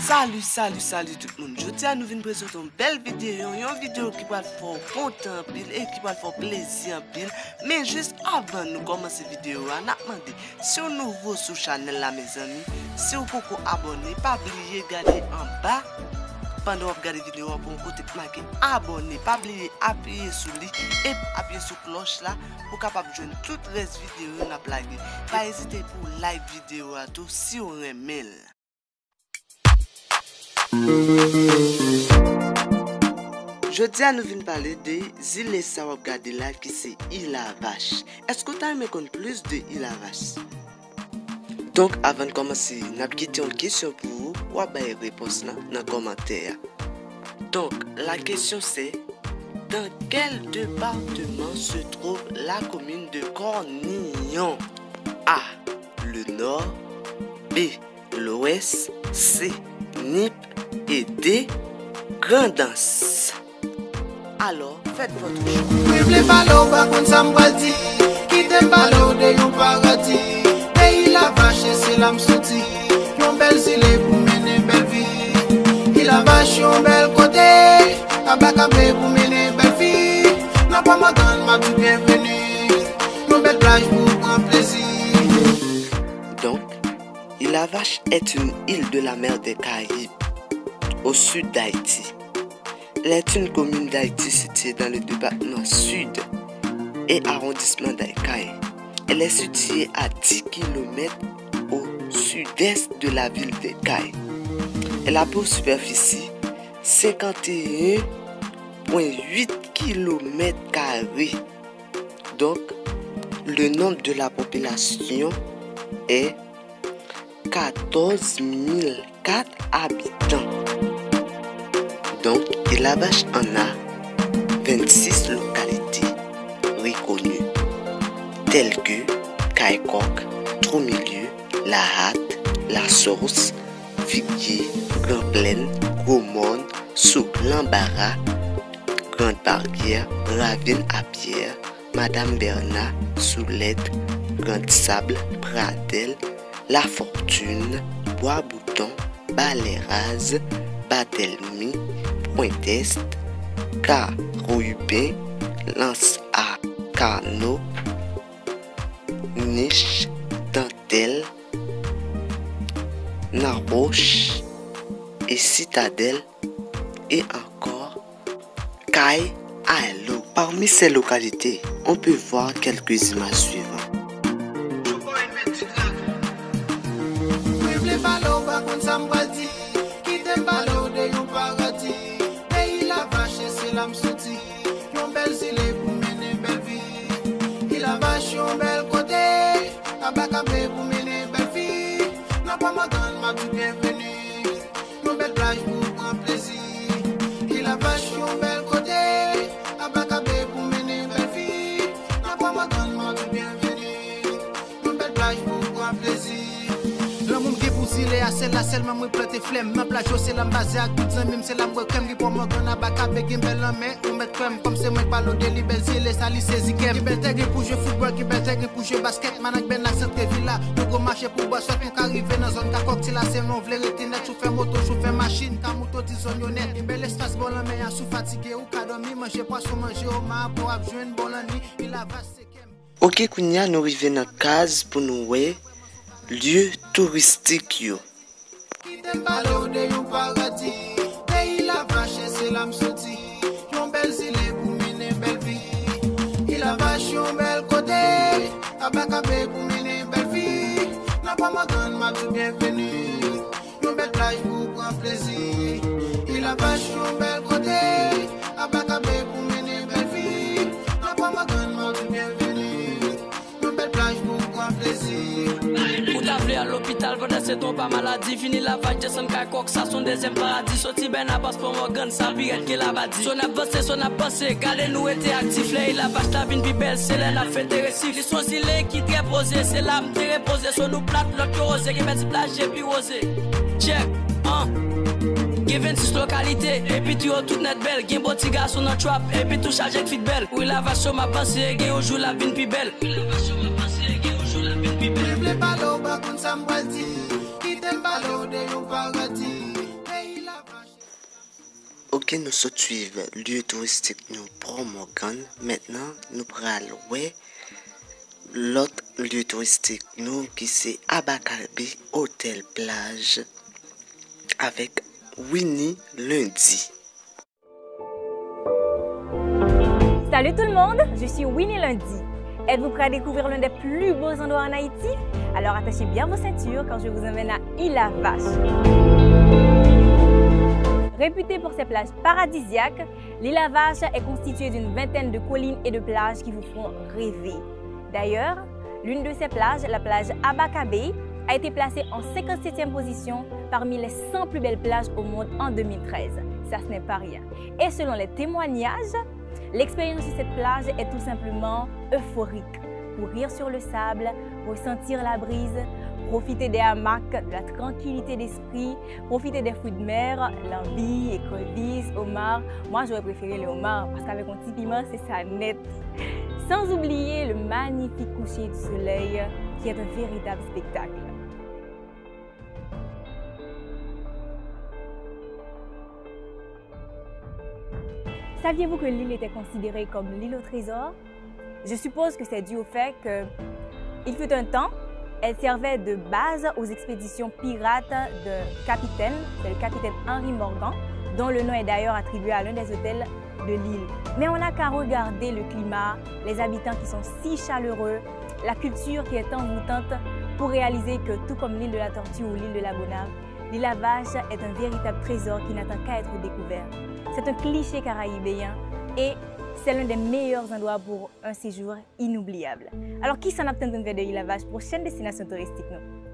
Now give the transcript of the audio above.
Salut tout le monde. Je tiens à nous venir présenter une belle vidéo. Une vidéo qui va faire content pile et qui va faire plaisir pile. Mais juste avant de commencer la vidéo, on a demandé si vous êtes nouveau sur la chaîne là mes amis, si vous pouvez abonner, pas oublier de regarder en bas. Pendant que vous regardez la vidéo, pour un côté marqué abonner, pas oublier appuyer sur lui et appuyer sur la cloche là pour capable joindre toutes les vidéos on a blagué. Pas hésiter pour like vidéo à tout si on aime. Je dis à nous venir parler de Zile Sawab Gadela qui c'est Ila Vache. Est-ce que tu as aimé plus de Ila Vache? Donc avant de commencer, nous avons une question pour vous. Ou avez une réponse dans les commentaires. Donc la question c'est: dans quel département se trouve la commune de Cornillon? A. Le nord. B. L'ouest. C. Nip. Et D. Grandance. Alors, faites votre choix. Vive les ballots, par contre, ça m'baldi. Quitte les ballots de yon paradis. Pays la vache, c'est l'âme sortie. Yon belle zile pour mener belle vie. Il la vache, yon belle côté. Abakabé pour mener belle vie. N'a pas ma grande, ma tout bienvenue. Yon belle plage pour grand plaisir. Donc, Ila Vache est une île de la mer des Caraïbes, au sud d'Haïti. Elle est une commune d'Haïti située dans le département sud et arrondissement d'Aïkaï. Elle est située à 10 km au sud-est de la ville d'Aïkaï. Elle a pour superficie 51,8 km². Donc, le nombre de la population est 14 004 habitants. Donc, Ila Vache en a 26 localités reconnues, telles que Caïcoc, Trou-Milieu, La Hâte, La Source, Figuier, Grand Plaine, Gros-Monde, Souk, L'Embarras, Grande Barrière, Ravine à Pierre, Madame Bernat, Soulette, Grande Sable, Pradel, La Fortune, Bois-Bouton, Balais-Rase, Barthélemy, Pointe-Est, Carouibin, Lance à Carnot, Niche, Dentelle, Naroche et Citadelle et encore Caille Ailo. Parmi ces localités, on peut voir quelques images suivantes. Vive les ballots, par contre, ça m'baldi. Quitte les ballots de yon paradis. Pays la vache, c'est l'âme sortie. Yon belle zile pour mener belle vie. Il la vache, yon belle côté. Abakabé pour mener belle vie. N'a pas ma grande, ma tout bienvenue. Yon belle plage pour grand plaisir. Il la vache, yon belle côté. Abakabé pour mener belle vie. N'a pas ma grande, ma tout bienvenue. Yon belle plage pour grand plaisir. Le monde qui pousse il est à celle là seulement moi planter flemme ma plage c'est la base à toutes les même c'est la moi crème qui pour moi qu'on a bacabé qui belle en main ou mettre crème comme c'est moi pas l'eau de libelle les sali saisi qui belle tègre pour jouer football qui belle tègre pour jouer basket manak ben la centre villa nous go marcher pour boire soit qu'on arrive dans zone ka cocktail là c'est non vle rete net chauffer moto chauffer machine ka moto tison honnête belle espace bon en main sous fatigué ou ka dormir manger poisson manger au mar pour joindre bon la nuit il la vache c'est kem. OK, kounya nous arriver dans case pour nous voir lieu touristique yo. Quitte ballo de yon paradis. Pays la vache c'est l'âme sortie. Yon belle zile pour mener belle vie. Il la vache yon belle côté. Abakabé pour mener belle vie. N'a pas ma grande, ma tout bienvenue. Yon belle plage pour grand plaisir. Il la vache yon belle côté. Abakabé pour mener belle vie. N'a pas ma grande, ma tout bienvenue. Yon belle plage pour grand plaisir. Pour t'appeler à l'hôpital, pendant c'est ton pas maladie. Fini la vache, descend Caïcoc, ça son deuxième paradis. Sorti ben à passe pour Morgan, ça pirate qui l'a bâti. Son a passé, gardez nous était actifs. Là, la vache, la vine, belle, c'est là, la fête des récifs. Ils sont zilés qui très posés, c'est l'âme qui reposée. Sur nous plate, l'autre rosé, qui met du plage et puis rosé. Check, Give 26 localités, et puis tu as tout net belle. Gen bon petit garçon dans trap, et puis tout chargé de fit belle. Oui, la vache sur ma pensée, gen au jour la vine plus belle. Oui, la vache sur ma pensée, gen au jour la vine plus belle. Vive les ballots, par contre, ça m'baldi. Quitte le ballot de yon paradis. Ok, nous suivons lieu touristique nous Port Morgan. Maintenant, nous prenons l'autre lieu touristique nous qui c'est Abakabe Hôtel Plage avec Winnie Lundi. Salut tout le monde, je suis Winnie Lundi. Êtes-vous prêts à découvrir l'un des plus beaux endroits en Haïti? Alors attachez bien vos ceintures quand je vous emmène à Île-à-Vache. Réputée pour ses plages paradisiaques, l'Île-à-Vache est constituée d'une vingtaine de collines et de plages qui vous font rêver. D'ailleurs, l'une de ces plages, la plage Abakabe, a été placée en 57e position parmi les 100 plus belles plages au monde en 2013. Ça, ce n'est pas rien. Et selon les témoignages, l'expérience sur cette plage est tout simplement euphorique. Courir sur le sable, ressentir la brise, profiter des hamacs, de la tranquillité d'esprit, profiter des fruits de mer, l'envie, écrevisses, homards. Moi, j'aurais préféré les homards parce qu'avec un petit piment, c'est ça net. Sans oublier le magnifique coucher du soleil qui est un véritable spectacle. Saviez-vous que l'île était considérée comme l'île au trésor? Je suppose que c'est dû au fait qu'il fut un temps, elle servait de base aux expéditions pirates de capitaine, c'est le capitaine Henry Morgan, dont le nom est d'ailleurs attribué à l'un des hôtels de l'île. Mais on n'a qu'à regarder le climat, les habitants qui sont si chaleureux, la culture qui est envoûtante pour réaliser que tout comme l'île de la Tortue ou l'île de la Gonâve, l'Île-à-Vache est un véritable trésor qui n'attend qu'à être découvert. C'est un cliché caraïbéen et c'est l'un des meilleurs endroits pour un séjour inoubliable. Alors, qui s'en attend de faire de l'Île-à-Vache, prochaine destination touristique, nous?